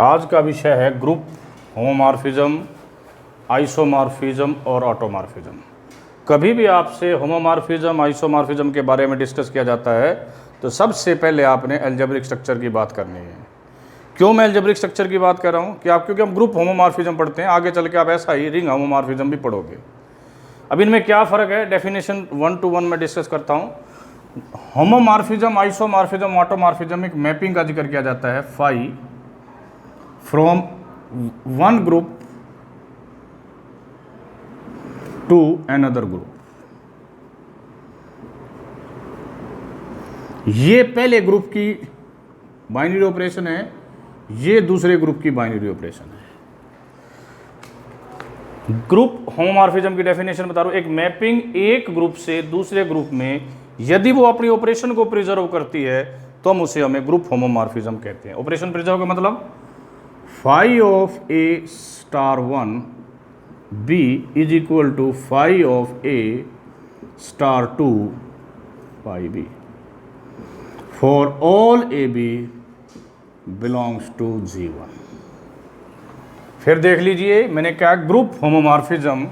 आज का विषय है ग्रुप, होमोमॉर्फिज्म, आइसोमॉर्फिज्म और ऑटोमॉर्फिज्म। कभी भी आपसे होमोमॉर्फिज्म, आइसोमॉर्फिज्म के बारे में डिस्कस किया जाता है तो सबसे पहले आपने अलजेब्रिक स्ट्रक्चर की बात करनी है। क्यों मैं अलजेब्रिक स्ट्रक्चर की बात कर रहा हूँ? क्योंकि हम ग्रुप होमोमॉर्फिज्म पढ़ते हैं, आगे चल के आप ऐसा ही रिंग होमोमॉर्फिज्म भी पढ़ोगे। अब इनमें क्या फ़र्क है, डेफिनेशन 1 to 1 में डिस्कस करता हूँ। होमोमॉर्फिज्म, आइसोमॉर्फिज्म, ऑटोमॉर्फिज्म एक मैपिंग का जिक्र किया जाता है phi from one group to another group. ये पहले ग्रुप की बाइनरी ऑपरेशन है, ये दूसरे ग्रुप की बाइनरी ऑपरेशन है। ग्रुप होमोमॉर्फिज्म की डेफिनेशन बता रहा हूं, एक मैपिंग एक ग्रुप से दूसरे ग्रुप में यदि वो अपनी ऑपरेशन को प्रिजर्व करती है तो हम उसे ग्रुप होमोमॉर्फिज्म कहते हैं। ऑपरेशन प्रिजर्व का मतलब phi of a star 1 b is equal to phi of a star 2 phi b for all a b belongs to G1। फिर देख लीजिए, मैंने कहा ग्रुप होमोमॉर्फिज्म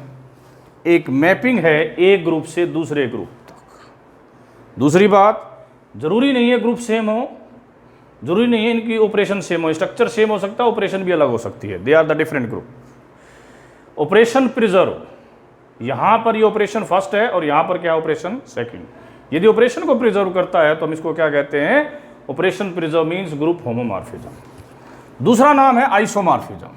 एक मैपिंग है एक ग्रुप से दूसरे ग्रुप तक। दूसरी बात, जरूरी नहीं है ग्रुप सेम हो, जरूरी नहीं है इनकी ऑपरेशन सेम हो, स्ट्रक्चर सेम हो सकता है, ऑपरेशन भी अलग हो सकती है। They are the different group. Operation preserve, यहां पर ये ऑपरेशन फर्स्ट है और यहां पर क्या ऑपरेशन सेकंड। यदि ऑपरेशन को प्रिजर्व करता है तो हम इसको क्या कहते हैं? Operation preserve means group homomorphism. दूसरा नाम है आइसोमॉर्फिज्म।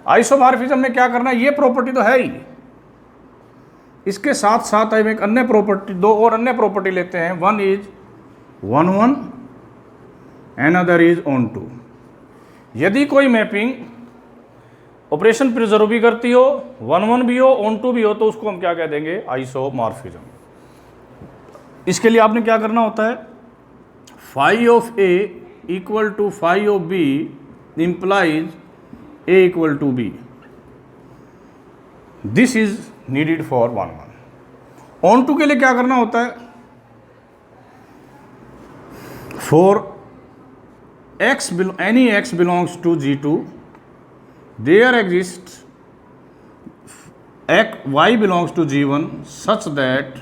आइसोमॉर्फिज्म में क्या करना है, ये प्रॉपर्टी तो है ही, इसके साथ साथ हम एक अन्य प्रॉपर्टी, दो और अन्य प्रॉपर्टी लेते हैं। One is 1-1 another is on 2। यदि कोई मैपिंग ऑपरेशन प्रिजर्व भी करती हो, 1-1 भी हो, ऑन 2 भी हो, तो उसको हम क्या कह देंगे? आइसोमॉर्फिज्म। इसके लिए आपने क्या करना होता है? Phi of a equal to phi of b implies A equal to B. This is needed for 1-1. On 2 के लिए क्या करना होता है? For any x belongs to G2, there exists y belongs to G1 such that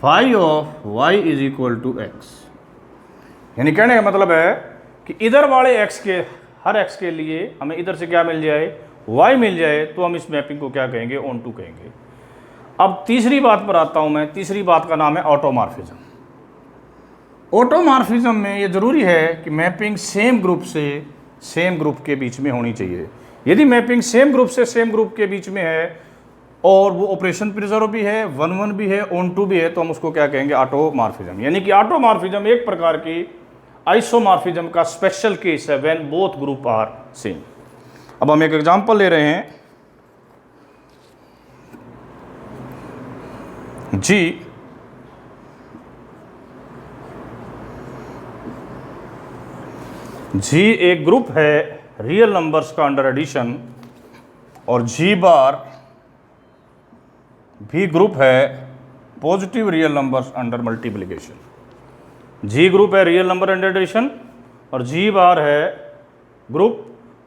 phi of y is equal to x। यानी कहने का मतलब है कि इधर वाले x के हर x के लिए हमें इधर से क्या मिल जाए? y मिल जाए, तो हम इस मैपिंग को क्या कहेंगे? ऑन 2 कहेंगे। अब तीसरी बात पर आता हूं मैं। तीसरी बात का नाम है ऑटोमॉर्फिज्म। ऑटोमॉर्फिज्म में ये जरूरी है कि मैपिंग सेम ग्रुप से सेम ग्रुप के बीच में होनी चाहिए। यदि मैपिंग सेम ग्रुप से सेम ग्रुप के बीच में है और वो ऑपरेशन प्रिजर्व भी है, 1-1 भी है, ऑन 2 भी है, तो हम उसको क्या कहेंगे? ऑटोमॉर्फिज्म। यानी कि ऑटोमॉर्फिज्म एक प्रकार की आइसोमॉर्फिज्म का स्पेशल केस है when both group are same. अब हम एक एग्जांपल ले रहे हैं। जी एक ग्रुप है रियल नंबर्स का अंडर एडिशन, और जी बार भी ग्रुप है positive real numbers under multiplication. G group है रियल नंबर अंडर एडिशन और जी बार है group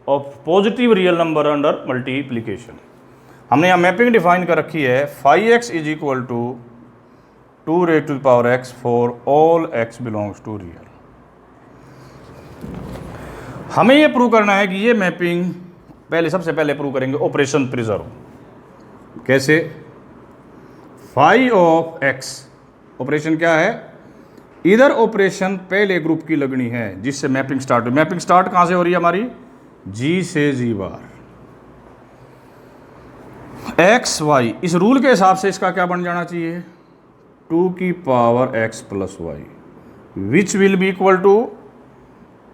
of positive real number under multiplication. हमने यहाँ मैपिंग डिफाइन कर रखी है, phi x is equal to 2 raised to the power x for all x belongs to real. हमें ये prove करना है कि ये मैपिंग सबसे पहले प्रूव करेंगे ऑपरेशन प्रिजर्व। कैसे? फाई ऑफ एक्स ऑपरेशन क्या है? इधर ऑपरेशन पहले ग्रुप की लगनी है जिससे मैपिंग स्टार्ट हो। मैपिंग स्टार्ट कहां से हो रही है हमारी? जी से जी बार एक्स वाई। इस रूल के हिसाब से इसका क्या बन जाना चाहिए? 2 की power x plus y which will be equal to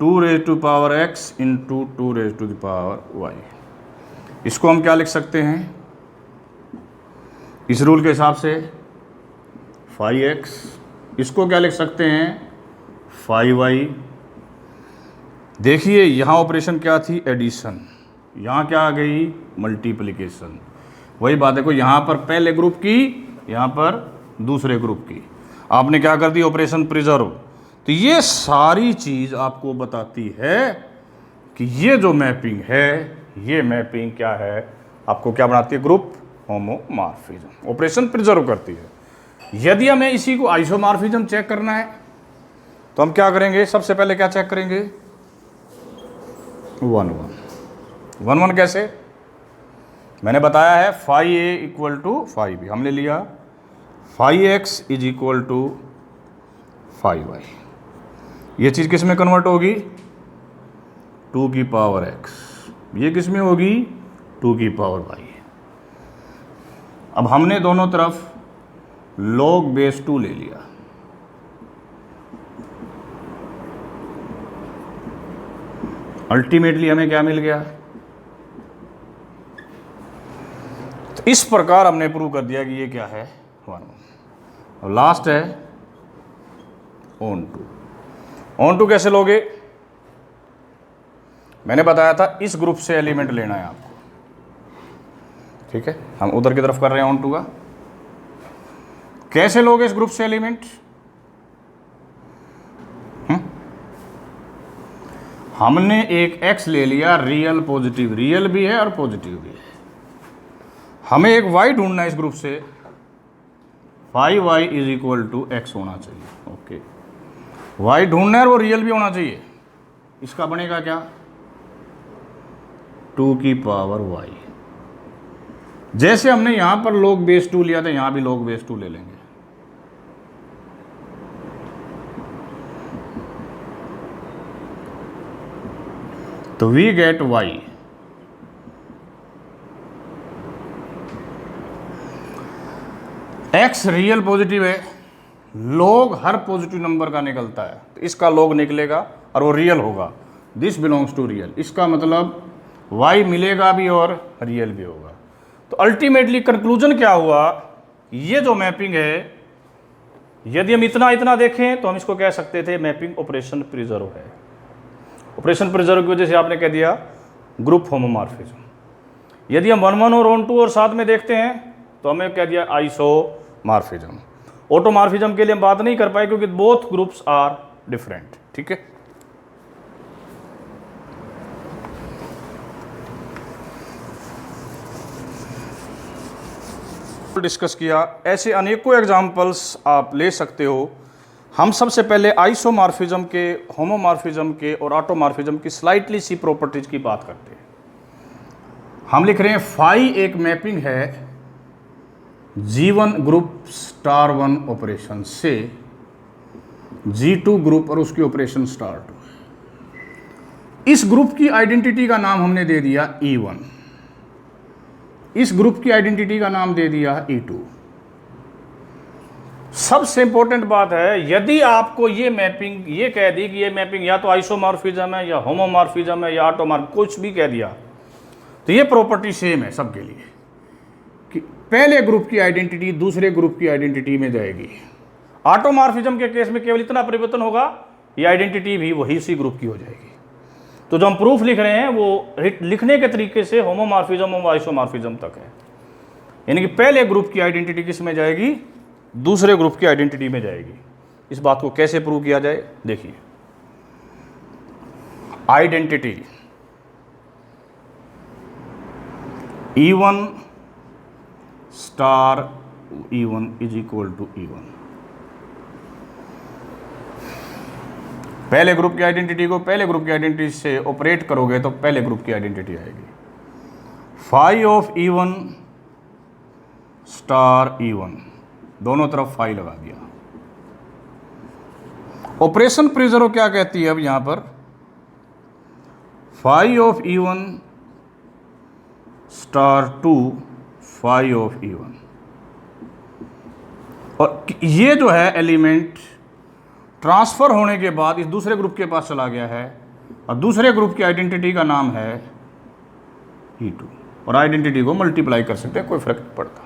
2 raised to power x into 2 raised to the power y। इसको हम क्या लिख सकते हैं इस रूल के हिसाब से? Phi x. इसको क्या लिख सकते हैं? Phi y. देखिए यहाँ ऑपरेशन क्या थी? एडिशन। यहाँ क्या आ गई? मल्टीप्लिकेशन। वही बात है, को यहाँ पर पहले ग्रुप की, यहाँ पर दूसरे ग्रुप की। आपने क्या कर दी? Operation preserve. तो ये सारी चीज आपको बताती है कि ये जो मैपिंग है, ये मैपिंग क्या है, आपको क्या बनाती है, ग्रुप होमोमॉर्फिज्म, ऑपरेशन प्रिजर्व करती है। यदि हमें इसी को आइसोमॉर्फिज्म चेक करना है तो हम क्या करेंगे, सबसे पहले क्या चेक करेंगे, 1 1 कैसे, मैंने बताया है phi a equal to phi b, हमने लिया phi x is equal to phi y. ये चीज़ किस में कन्वर्ट होगी, 2 की पावर x, ये किस में होगी, 2 की पावर y। अब हमने दोनों तरफ log बेस 2 ले लिया, अल्टीमेटली हमें क्या मिल गया, तो इस प्रकार हमने प्रूव कर दिया कि ये क्या है, 1 और लास्ट है ऑन टू कैसे लोगे, मैंने बताया था इस ग्रुप से एलिमेंट लेना है आपको, ठीक है, हम उधर की तरफ कर रहे हैं ऑन टू का, कैसे लोगे इस ग्रुप से एलिमेंट, हमने एक x ले लिया, रियल पॉजिटिव, रियल भी है और पॉजिटिव भी है, हमें एक y ढूंढना है इस ग्रुप से, phi y is equal to x होना चाहिए, ओके, y ढूंढना है और वो रियल भी होना चाहिए, इसका बनेगा क्या, 2 की पावर y। जैसे हमने यहां पर log बेस 2 लिया था, यहां भी log बेस 2 ले लेंगे, तो we get y, x real positive है, log हर पॉजिटिव नंबर का निकलता है, तो इसका log निकलेगा और वो रियल होगा, दिस बिलोंग्स टू रियल, इसका मतलब y मिलेगा भी और रियल भी होगा। तो अल्टीमेटली कंक्लूजन क्या हुआ, ये जो मैपिंग है, यदि हम इतना इतना देखें तो हम इसको कह सकते थे मैपिंग ऑपरेशन प्रिजर्व है। ऑपरेशन प्रिजर्व की वजह से आपने कह दिया ग्रुप होमोमॉर्फिज्म। यदि हम 1 1 और 1 2 और साथ में देखते हैं तो हमें कह दिया आइसोमॉर्फिज्म। ऑटोमॉर्फिज्म के लिए हम बात नहीं कर पाए क्योंकि बोथ ग्रुप्स आर डिफरेंट, ठीक है। डिस्कस किया, ऐसे अनेकों एग्जाम्पल्स आप ले सकते हो। हम सबसे पहले आइसोमॉर्फिज्म के, होमोमॉर्फिज्म के और ऑटोमॉर्फिज्म की स्लाइटली सी प्रॉपर्टीज की बात करते हैं। हम लिख रहे हैं फाई एक मैपिंग है G1 ग्रुप स्टार 1 ऑपरेशन से G2 ग्रुप और उसकी ऑपरेशन स्टार 2। इस ग्रुप की आइडेंटिटी का नाम हमने दे दिया E1, इस ग्रुप की आइडेंटिटी का नाम दे दिया E2। सबसे इंपॉर्टेंट बात है, यदि आपको ये मैपिंग ये कह दी कि ये मैपिंग या तो आइसोमॉर्फिज्म है या होमोमॉर्फिज्म है या ऑटोमॉर्फ, कुछ भी कह दिया, तो ये प्रॉपर्टी सेम है सबके लिए कि पहले ग्रुप की आइडेंटिटी दूसरे ग्रुप की आइडेंटिटी में जाएगी। ऑटोमॉर्फिज्म के केस में केवल इतना परिवर्तन होगा, ये आइडेंटिटी भी वही उसी ग्रुप की हो जाएगी। तो जो हम प्रूफ लिख रहे हैं वो लिखने के तरीके से होमोमॉर्फिज्म और आइसोमॉर्फिज्म तक है, यानी कि पहले ग्रुप की आइडेंटिटी किस में जाएगी, दूसरे ग्रुप की आइडेंटिटी में जाएगी। इस बात को कैसे प्रूव किया जाए, देखिए, identity E1 star E1 is equal to E1। पहले ग्रुप की आइडेंटिटी को पहले ग्रुप की आइडेंटिटी से ऑपरेट करोगे तो पहले ग्रुप की आइडेंटिटी आएगी। Phi of E1 star E1, दोनों तरफ फाई लगा दिया। ऑपरेशन प्रिजर्व क्या कहती है, अब यहां पर phi of E1 star 2 phi of E1, और ये जो है एलिमेंट ट्रांसफर होने के बाद इस दूसरे ग्रुप के पास चला गया है और दूसरे ग्रुप की आइडेंटिटी का नाम है E2, और आइडेंटिटी को मल्टीप्लाई कर सकते हैं, कोई फर्क नहीं पड़ता।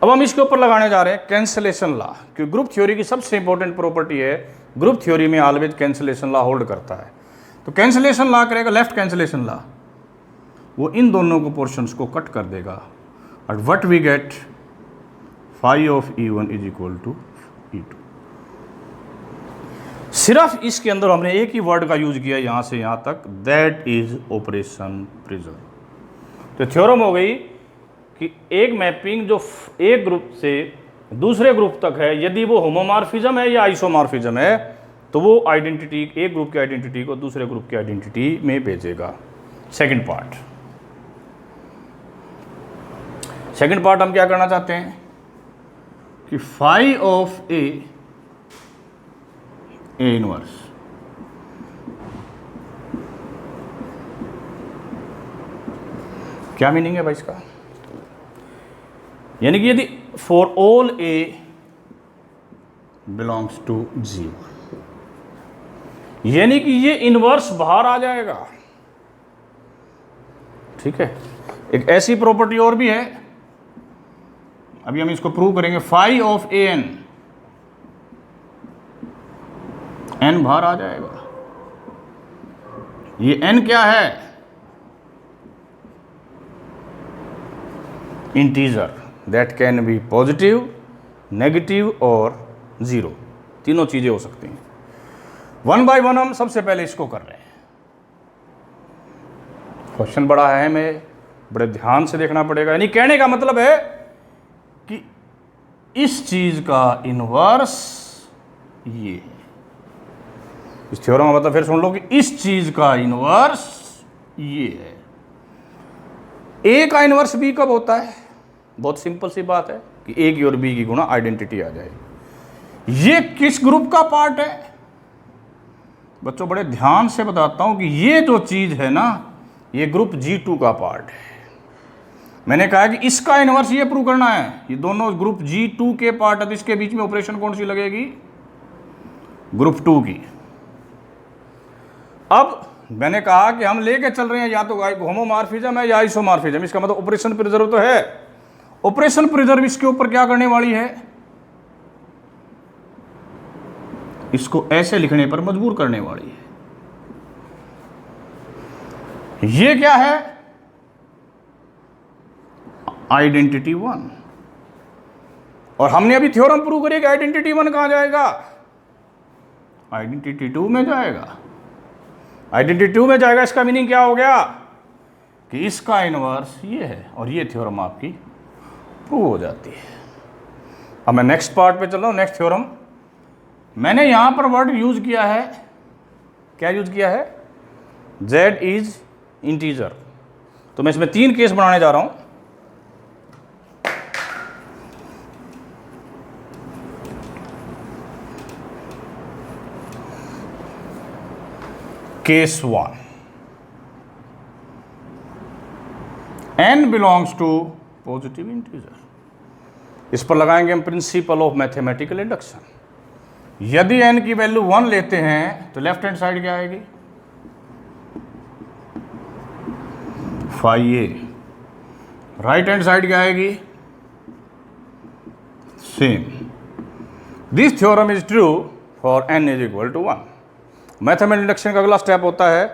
अब हम इसके ऊपर लगाने जा रहे हैं कैंसलेशन लॉ, क्योंकि ग्रुप थ्योरी की सबसे इंपॉर्टेंट प्रॉपर्टी है, ग्रुप थ्योरी में ऑलवेज कैंसलेशन लॉ होल्ड करता है। तो कैंसलेशन लॉ करेगा लेफ्ट कैंसलेशन लॉ, वो इन दोनों को पोर्शंस को कट कर देगा और what we get phi of E1 is equal to E2। सिर्फ इसके अंदर हमने एक ही वर्ड का यूज किया यहां से यहां तक, दैट इज ऑपरेशन प्रिजर्व। तो थ्योरम हो गई कि एक मैपिंग जो एक ग्रुप से दूसरे ग्रुप तक है, यदि वो होमोमॉर्फिज्म है या आइसोमॉर्फिज्म है, तो वो आइडेंटिटी, एक ग्रुप की आइडेंटिटी को दूसरे ग्रुप की आइडेंटिटी में भेजेगा। सेकंड पार्ट हम क्या करना चाहते हैं कि फाई ऑफ ए इनवर्स, क्या मीनिंग है भाई इसका? यानी कि यदि for all a belongs to 0, यानी कि ये इनवर्स बाहर आ जाएगा। ठीक है, एक ऐसी प्रॉपर्टी और भी है, अभी हम इसको प्रूव करेंगे। फाई ऑफ ए एन बाहर आ जाएगा। ये एन क्या है? Integer that can be positive, negative और 0, तीनों चीजें हो सकती हैं। 1 बाय 1 हम सबसे पहले इसको कर रहे हैं। क्वेश्चन बड़ा है, हमें बड़े ध्यान से देखना पड़ेगा। यानी कहने का मतलब है कि इस चीज का इनवर्स ये है। इस थ्योरम का मतलब फिर सुन लो कि इस चीज का इनवर्स ये है। ए का इनवर्स बी कब होता है? बहुत सिंपल सी बात है कि ए की और बी की गुणा आइडेंटिटी आ जाए। ये किस ग्रुप का पार्ट है? बच्चों बड़े ध्यान से बताता हूं कि ये जो चीज है ना, ये ग्रुप G2 का पार्ट है। मैंने कहा कि इसका इनवर्स ये प्रूव करना है, ये दोनों ग्रुप G2 के पार्ट है। तो इसके बीच में ऑपरेशन कौन सी लगेगी? ग्रुप 2 की। अब मैंने कहा कि हम लेके चल रहे हैं या तो होमोमॉर्फिज्म है या आइसोमॉर्फिज्म। इसका मतलब ऑपरेशन प्रिजर्व तो है। ऑपरेशन प्रिजर्व इसके ऊपर क्या करने वाली है? इसको ऐसे लिखने पर मजबूर करने वाली है। ये क्या है? आइडेंटिटी 1। और हमने अभी थ्योरम प्रूव करी कि आइडेंटिटी 1 कहां जाएगा? आइडेंटिटी 2 में जाएगा। आइडेंटिटी 2 में जाएगा। इसका मीनिंग क्या हो गया कि इसका इनवर्स ये है और ये थ्योरम आपकी प्रूव हो जाती है। अब मैं नेक्स्ट पार्ट पे चल रहा हूं। नेक्स्ट थ्योरम मैंने यहां पर वर्ड यूज किया है, क्या यूज किया है? Z is integer. तो मैं इसमें 3 केस बनाने जा रहा हूं। Case 1, n belongs to positive integer. इस पर लगाएंगे हम प्रिंसिपल ऑफ मैथमेटिकल इंडक्शन। यदि n की वैल्यू 1 लेते हैं तो लेफ्ट हैंड साइड क्या आएगी? Phi a. Right hand side क्या आएगी? Same. This theorem is true for n is equal to 1। Mathematical induction का अगला स्टेप होता है,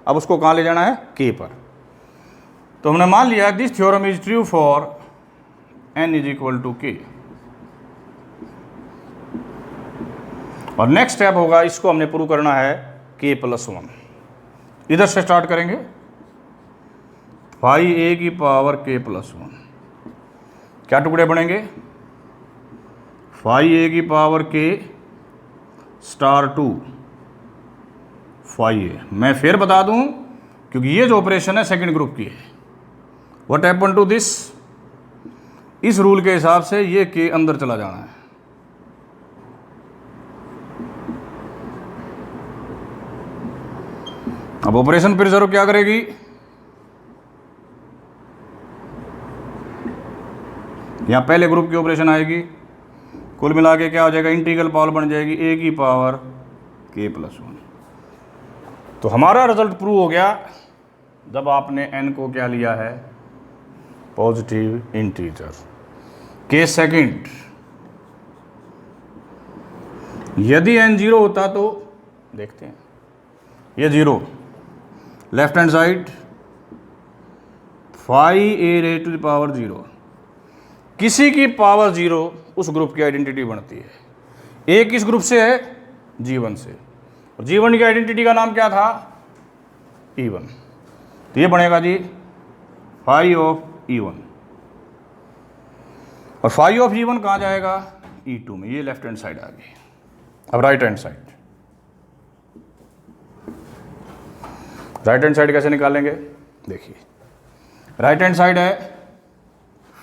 अब उसको कहां ले जाना है? k पर। तो हमने मान लिया this theorem is true for n is equal to k। और नेक्स्ट स्टेप होगा, इसको हमने प्रूव करना है k + 1। इधर से स्टार्ट करेंगे। फाई ए की पावर k + 1, क्या टुकड़े बनेंगे? फाई ए की पावर k स्टार 2 फाई ए। मैं फिर बता दूं क्योंकि ये जो ऑपरेशन है सेकंड ग्रुप की है। What happen to this? इस रूल के हिसाब से ये k अंदर चला जाना है। अब ऑपरेशन प्रिजर्व क्या करेगी? यहां पहले ग्रुप की ऑपरेशन आएगी, कुल मिला के क्या हो जाएगा? इंटीग्रल पावर बन जाएगी a की पावर k + 1। तो हमारा रिजल्ट प्रूव हो गया जब आपने n को क्या लिया है? Positive integer. केस सेकंड, यदि n 0 होता तो देखते हैं। ये 0, left hand side phi a raise to the power 0। किसी की पावर 0 उस ग्रुप की आइडेंटिटी बनती है। ए किस ग्रुप से है? G1 से। और G1 की आइडेंटिटी का नाम क्या था? E1। तो ये बनेगा जी फाई ऑफ E1, और फाई ऑफ E1 कहाँ जाएगा? E2 में। ये लेफ्ट हैंड साइड आ गई। अब right hand side, right hand side कैसे निकालेंगे? देखिए, राइट हैंड साइड है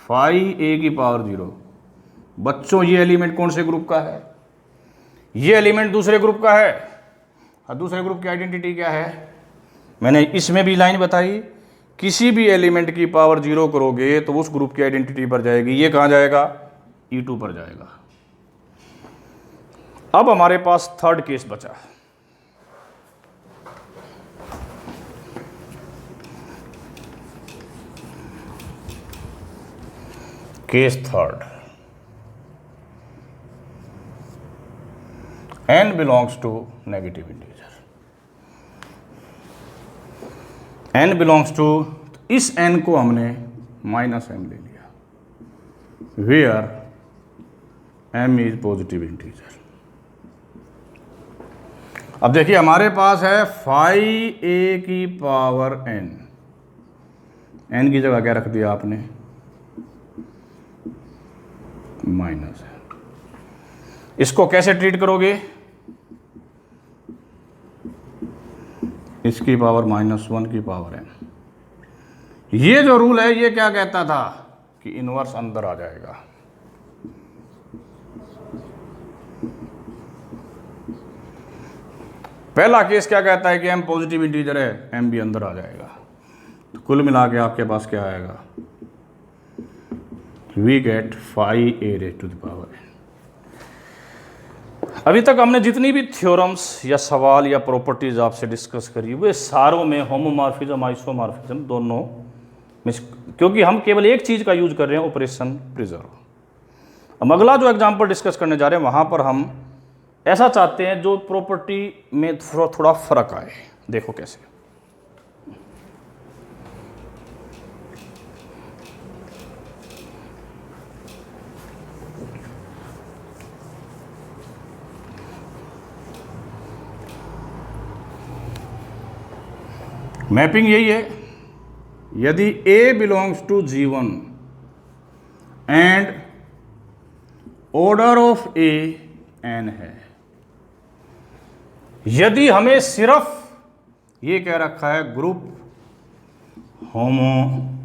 फाई ए की पावर 0। बच्चों, ये एलिमेंट कौन से ग्रुप का है? ये एलिमेंट दूसरे ग्रुप का है। और दूसरे ग्रुप की आइडेंटिटी क्या है? मैंने इसमें भी लाइन बताई, किसी भी एलिमेंट की पावर 0 करोगे तो उस ग्रुप की आइडेंटिटी पर जाएगी। ये कहाँ जाएगा? E2 पर जाएगा। अब हमारे पास थर्ड केस बचा। Case third, n belongs to negative integer. n belongs to, इस n को हमने -m ले लिया, where m is positive integer. अब देखिए, हमारे पास है फाई ए की पावर n। n की जगह क्या रख दिया आपने? माइनस है। इसको कैसे ट्रीट करोगे? इसकी पावर -1 की पावर n। ये जो रूल है ये क्या कहता था कि इनवर्स अंदर आ जाएगा। पहला केस क्या कहता है कि m पॉजिटिव इंटीजर है, m भी अंदर आ जाएगा। तो कुल मिला के आपके पास क्या आएगा? We get phi a raise to the power n। अभी तक हमने जितनी भी थ्योरम्स या सवाल या प्रॉपर्टीज आपसे डिस्कस करी, वे सारों में होमोमॉर्फिज्म आइसोमॉर्फिज्म दोनों में, क्योंकि हम केवल एक चीज़ का यूज कर रहे हैं, ऑपरेशन प्रिजर्व। अब अगला जो एग्जांपल डिस्कस करने जा रहे हैं वहाँ पर हम ऐसा चाहते हैं जो प्रॉपर्टी में थोड़ा फर्क आए। देखो कैसे। मैपिंग यही है, यदि A belongs to G1 and order of A n है। यदि हमें सिर्फ ये कह रखा है ग्रुप होमोमॉर्फिज्म,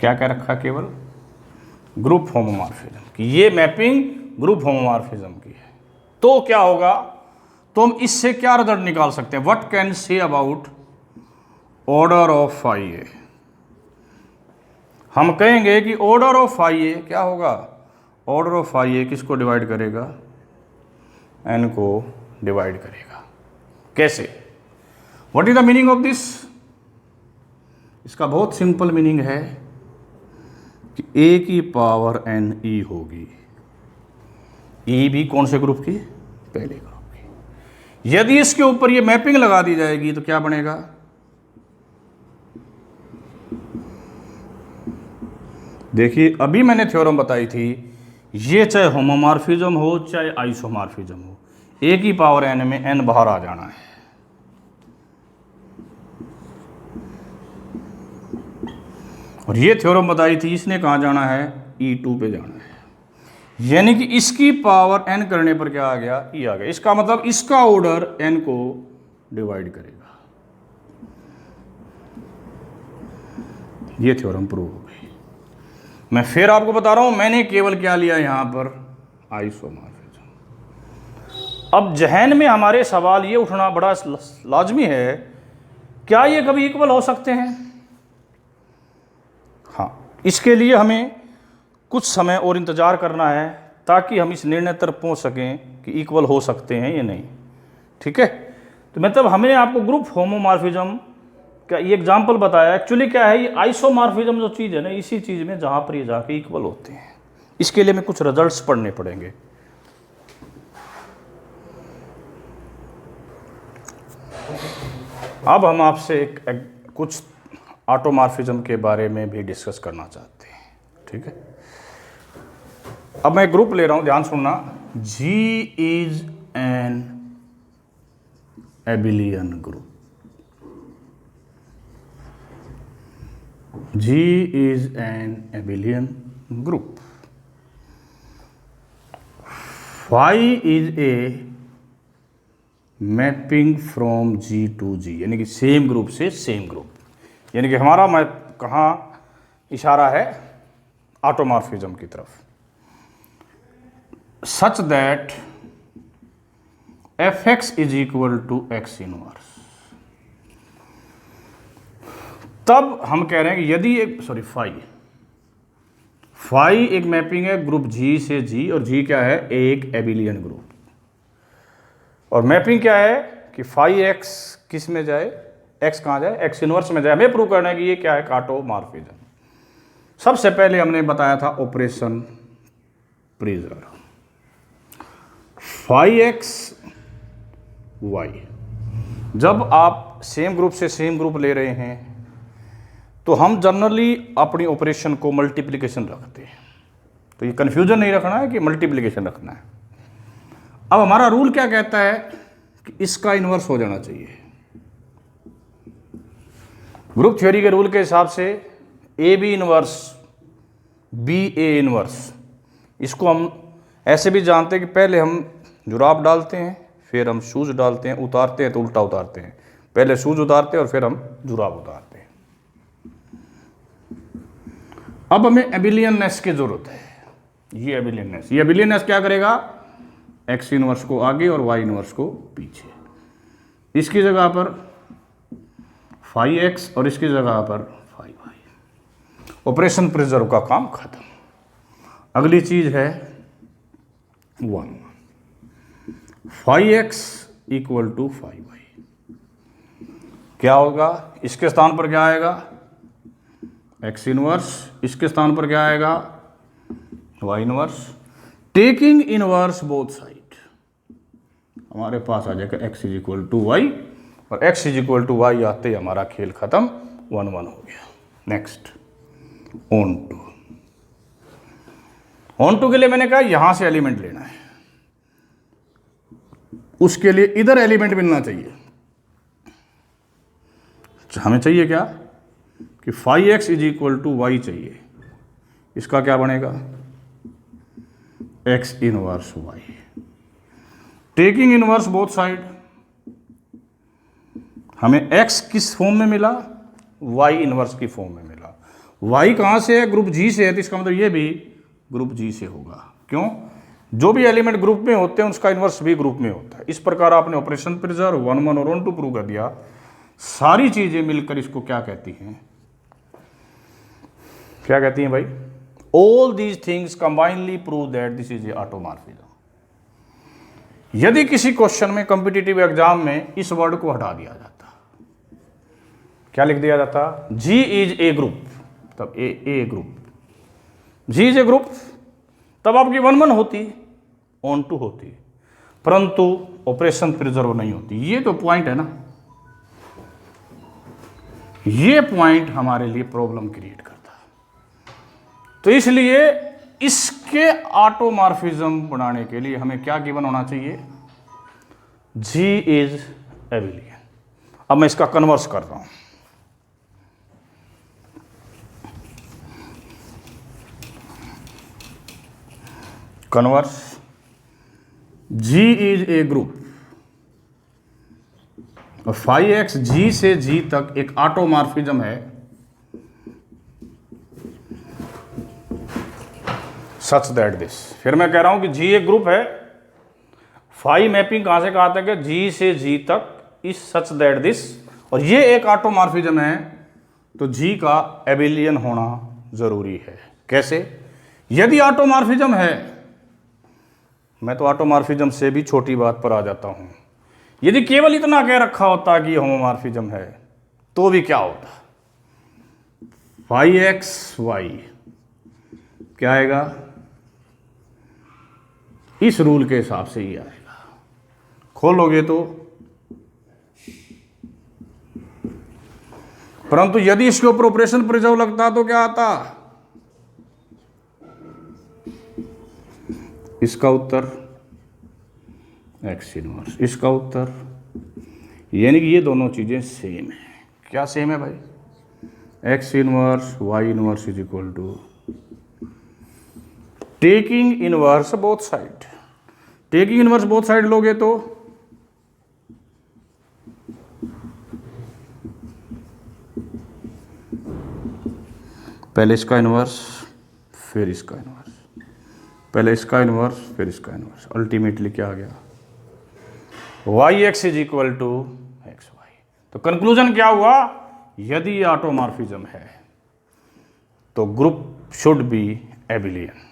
क्या कह रखा है? केवल ग्रुप होमोमॉर्फिज्म की, ये मैपिंग ग्रुप होमोमॉर्फिज्म की है। तो क्या होगा? तो हम इससे क्या रिजल्ट निकाल सकते हैं? What can say about order of phi a? हम कहेंगे कि ऑर्डर ऑफ फाई ए क्या होगा? ऑर्डर ऑफ फाई ए किसको डिवाइड करेगा? n को डिवाइड करेगा। कैसे? What is the meaning of this? इसका बहुत सिंपल मीनिंग है कि a की पावर n e होगी। e भी कौन से ग्रुप की? पहले ग्रुप की। यदि इसके ऊपर ये मैपिंग लगा दी जाएगी तो क्या बनेगा? देखिए, अभी मैंने थ्योरम बताई थी, ये चाहे होमोमॉर्फिज्म हो चाहे आइसोमॉर्फिज्म हो, a की पावर n में n बाहर आ जाना है। और ये थ्योरम बताई थी, इसने कहाँ जाना है? E2 पे जाना है। यानी कि इसकी पावर n करने पर क्या आ गया? E आ गया। इसका मतलब इसका ऑर्डर n को डिवाइड करेगा। ये थ्योरम प्रूव हो गई। मैं फिर आपको बता रहा हूं, मैंने केवल क्या लिया यहां पर? आइसोमॉर्फिज्म। अब जहन में हमारे सवाल ये उठना बड़ा लाजमी है, क्या ये कभी इक्वल हो सकते हैं? हाँ, इसके लिए हमें कुछ समय और इंतज़ार करना है ताकि हम इस निर्णय तक पहुंच सकें कि इक्वल हो सकते हैं या नहीं। ठीक है? तो मतलब हमने आपको ग्रुप होमोमॉर्फिज्म का ये एग्जाम्पल बताया। एक्चुअली क्या है, ये आइसोमॉर्फिज्म जो चीज़ है ना, इसी चीज़ में जहाँ पर ये जाके इक्वल होते हैं। इसके लिए हमें कुछ रिजल्ट्स पढ़ने पड़ेंगे। अब हम आपसे कुछ ऑटोमॉर्फिज्म के बारे में भी डिस्कस करना चाहते हैं। ठीक है? अब मैं ग्रुप ले रहा हूं, ध्यान सुनना। G is an abelian group. G is an abelian group. Phi is a mapping from G to G, यानी कि सेम ग्रुप से सेम ग्रुप, यानी कि हमारा मैप कहाँ इशारा है? ऑटोमॉर्फिज्म की तरफ। Such that fx is equal to x inverse. तब हम कह रहे हैं कि यदि एक फाई एक मैपिंग है ग्रुप G से G, और G क्या है? एक एबिलियन ग्रुप। और मैपिंग क्या है कि फाई x किस में जाए? x कहाँ जाए? x इनवर्स में जाए। हमें प्रूव करना है कि ये क्या है? ऑटोमॉर्फिज्म। सबसे पहले हमने बताया था operation preserve. Phi x y, जब आप सेम ग्रुप से सेम ग्रुप ले रहे हैं तो हम जनरली अपनी ऑपरेशन को मल्टीप्लिकेशन रखते हैं। तो ये कन्फ्यूजन नहीं रखना है कि मल्टीप्लिकेशन रखना है। अब हमारा रूल क्या कहता है कि इसका इन्वर्स हो जाना चाहिए। ग्रुप थ्योरी के रूल के हिसाब से a b inverse, b a inverse, इसको हम ऐसे भी जानते हैं कि पहले हम जुराब डालते हैं, फिर हम शूज डालते हैं, उतारते हैं तो उल्टा उतारते हैं। पहले शूज उतारते हैं और फिर हम जुराब उतारते हैं। अब हमें एबिलियननेस की जरूरत है। ये एबिलियननेस क्या करेगा? एक्स इनवर्स को आगे और वाई इनवर्स को पीछे। इसकी जगह पर फाई एक्स और इसकी जगह पर फाई वाई। ऑपरेशन प्रिजर्व का काम खत्म। अगली चीज है 1, phi x equal to phi y. क्या होगा? इसके स्थान पर क्या आएगा? X inverse. इसके स्थान पर क्या आएगा? Y inverse. Taking inverse both side, हमारे पास आ जाएगा x is equal to y, और x is equal to y आते ही हमारा खेल खत्म, 1-1 हो गया। नेक्स्ट ऑन टू के लिए मैंने कहा यहां से एलिमेंट लेना है, उसके लिए इधर एलिमेंट मिलना चाहिए। हमें चाहिए क्या? कि phi x is equal to y चाहिए। इसका क्या बनेगा? X inverse y. Taking inverse both side, हमें एक्स किस फॉर्म में मिला? वाई इनवर्स की फॉर्म में मिला। वाई कहां से है? ग्रुप जी से है, तो इसका मतलब ये भी ग्रुप जी से होगा। क्यों? जो भी एलिमेंट ग्रुप में होते हैं उसका इनवर्स भी ग्रुप में होता है। इस प्रकार आपने ऑपरेशन प्रिजर्व 1-1 और 1-2 प्रूव कर दिया। सारी चीजें मिलकर इसको क्या कहती हैं? क्या कहती हैं भाई? All these things combinedly prove that this is a automorphism. यदि किसी क्वेश्चन में कॉम्पिटिटिव एग्जाम में इस वर्ड को हटा दिया जाता, क्या लिख दिया जाता? जी इज ए ग्रुप, तब a group, G is a group, तब आपकी 1-1 होती, ऑन टू होती, परंतु ऑपरेशन प्रिजर्व नहीं होती। ये तो पॉइंट है ना, ये पॉइंट हमारे लिए प्रॉब्लम क्रिएट करता है। तो इसलिए इसके ऑटोमॉर्फिज्म बनाने के लिए हमें क्या गिवन होना चाहिए? G is abelian. अब मैं इसका कन्वर्स कर रहा हूं। Converse, G is a group, और फाई एक्स जी से जी तक एक ऑटोमॉर्फिज्म है सच दैट दिस। फिर मैं कह रहा हूं कि जी एक ग्रुप है, फाई मैपिंग कहां से कहां तक है? जी से जी तक इस सच दैट दिस, और ये एक ऑटोमॉर्फिज्म है, तो जी का एबिलियन होना जरूरी है। कैसे? यदि ऑटोमॉर्फिज्म है, मैं तो ऑटोमॉर्फिज्म से भी छोटी बात पर आ जाता हूं, यदि केवल इतना कह रखा होता कि होमोमॉर्फिज्म है तो भी क्या होता? फाई एक्स वाई क्या आएगा? इस रूल के हिसाब से ही आएगा। खोलोगे तो, परंतु यदि इसके ऊपर ऑपरेशन प्रिजर्व लगता तो क्या आता? इसका उत्तर एक्स इनवर्स, इसका उत्तर, यानी कि ये दोनों चीज़ें सेम है। क्या सेम है भाई? X inverse y inverse is equal to taking inverse both side. Taking inverse both side लोगे तो पहले इसका इनवर्स फिर इसका इनवर्स, पहले इसका इनवर्स फिर इसका इनवर्स, अल्टीमेटली क्या आ गया? Y x is equal to x y. तो कंक्लूजन क्या हुआ? यदि ऑटोमॉर्फिज्म है तो ग्रुप शुड बी एबिलियन,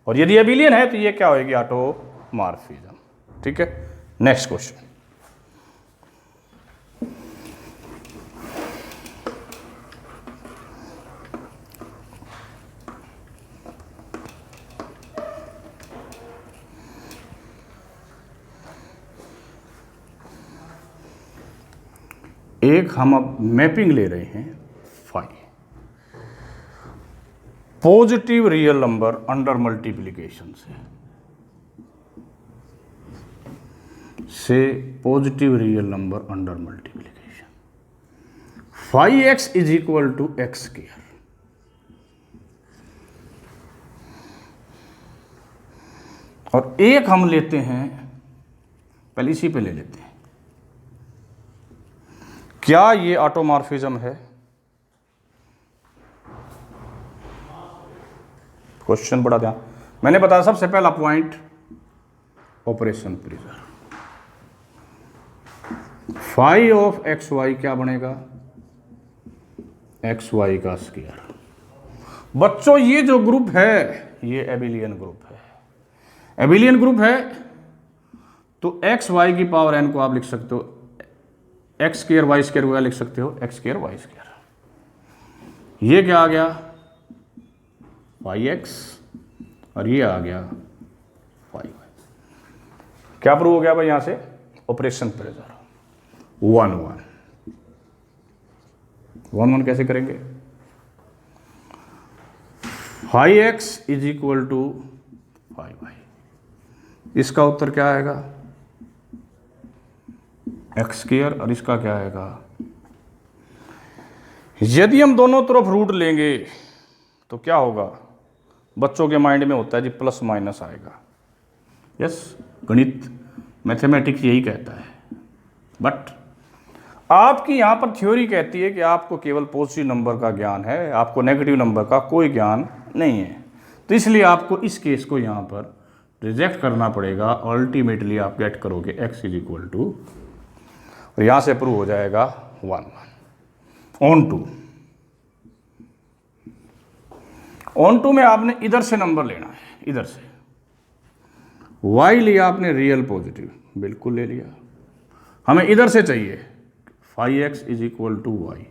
और यदि एबिलियन है तो ये क्या होगी? ऑटोमॉर्फिज्म। ठीक है, नेक्स्ट क्वेश्चन। एक हम अब मैपिंग ले रहे हैं phi, positive real number under multiplication से positive real number under multiplication, phi x is equal to x square. और एक हम लेते हैं, पहले इसी पे ले लेते हैं, क्या ये ऑटोमॉर्फिज्म है? क्वेश्चन बड़ा ध्यान, मैंने बताया सबसे पहला point operation preserve. Phi of x y क्या बनेगा? एक्स वाई का स्क्वायर। बच्चों ये जो ग्रुप है ये एबिलियन ग्रुप है। एबिलियन ग्रुप है तो एक्स वाई की पावर एन को आप लिख सकते हो एक्स स्क्वायर वाई स्क्वायर को लिख सकते हो एक्स स्क्वायर वाई स्क्वायर। ये क्या आ गया? वाई एक्स, और ये आ गया वाई वाई। क्या प्रूव हो गया भाई यहां से? Operation preserve. 1 1 1 1 कैसे करेंगे? Phi x is equal to phi y, इसका उत्तर क्या आएगा? एक्स स्क्वायर, और इसका क्या आएगा? यदि हम दोनों तरफ रूट लेंगे तो क्या होगा? बच्चों के माइंड में होता है जी प्लस माइनस आएगा। यस, गणित मैथमेटिक्स यही कहता है। बट आपकी यहां पर थ्योरी कहती है कि आपको केवल पॉजिटिव नंबर का ज्ञान है, आपको नेगेटिव नंबर का कोई ज्ञान नहीं है। तो इसलिए आपको इस केस को यहां पर रिजेक्ट करना पड़ेगा। अल्टीमेटली आप गेट करोगे एक्स इज इक्वल टू, और यहां से प्रूव हो जाएगा 1 1। ऑन टू में आपने इधर से नंबर लेना है, इधर से। y लिया आपने रियल पॉजिटिव, बिल्कुल ले लिया। हमें इधर से चाहिए phi x is equal to y,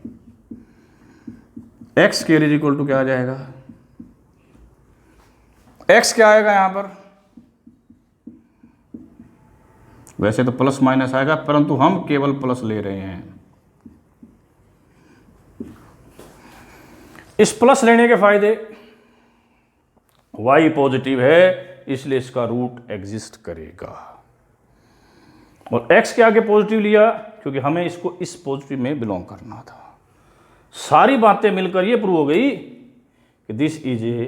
x square is equal to क्या आ जाएगा? x क्या आएगा यहां पर? वैसे तो प्लस माइनस आएगा, परंतु हम केवल प्लस ले रहे हैं। इस प्लस लेने के फायदे, y पॉजिटिव है इसलिए इसका रूट एग्जिस्ट करेगा, और x के आगे पॉजिटिव लिया क्योंकि हमें इसको इस पॉजिटिव में बिलोंग करना था। सारी बातें मिलकर ये प्रूव हो गई कि दिस इज ए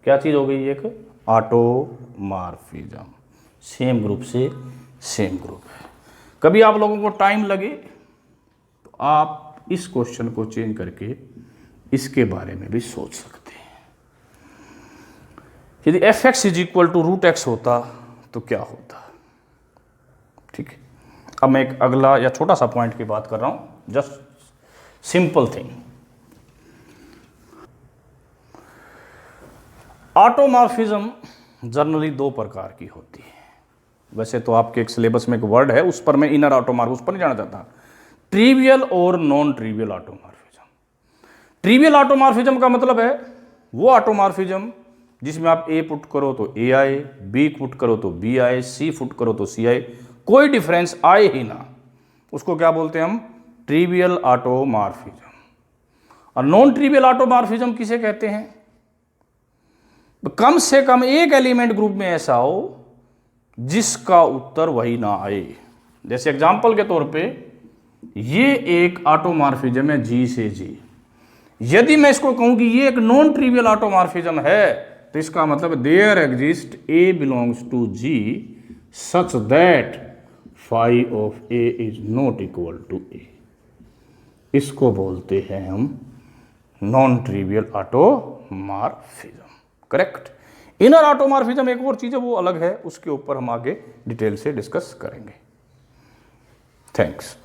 क्या चीज हो गई? एक ऑटोमॉर्फिज्म। सेम ग्रुप से सेम ग्रुप है। कभी आप लोगों को टाइम लगे तो आप इस क्वेश्चन को चेंज करके इसके बारे में भी सोच सकते हैं। यदि f x is equal to root x होता तो क्या होता? ठीक है, अब मैं एक अगला या छोटा सा पॉइंट की बात कर रहा हूं, just simple thing. Automorphism generally 2 प्रकार की होती है। वैसे तो आपके एक सिलेबस में एक वर्ड है, उस पर मैं इनर ऑटोमॉर्फिज्म उस पर नहीं जाना चाहता। ट्रिवियल और non trivial automorphism. Trivial automorphism का मतलब है वो ऑटोमॉर्फिज्म जिसमें आप ए पुट करो तो ए आए, बी पुट करो तो बी आए, सी पुट करो तो सी आए, कोई डिफरेंस आए ही ना, उसको क्या बोलते हैं हम? Trivial automorphism. और नॉन ट्रिवियल ऑटोमॉर्फिज्म किसे कहते हैं? कम से कम एक एलिमेंट ग्रुप में ऐसा हो जिसका उत्तर वही ना आए। जैसे एग्जांपल के तौर पे ये एक ऑटोमॉर्फिज्म है जी से जी। यदि मैं इसको कहूं कि ये एक नॉन ट्रिवियल ऑटोमॉर्फिज्म है तो इसका मतलब there exist a belongs to G such that phi of a is not equal to a. इसको बोलते हैं हम non trivial automorphism. Correct. Inner automorphism एक और चीज है, वो अलग है, उसके ऊपर हम आगे डिटेल से डिस्कस करेंगे। थैंक्स।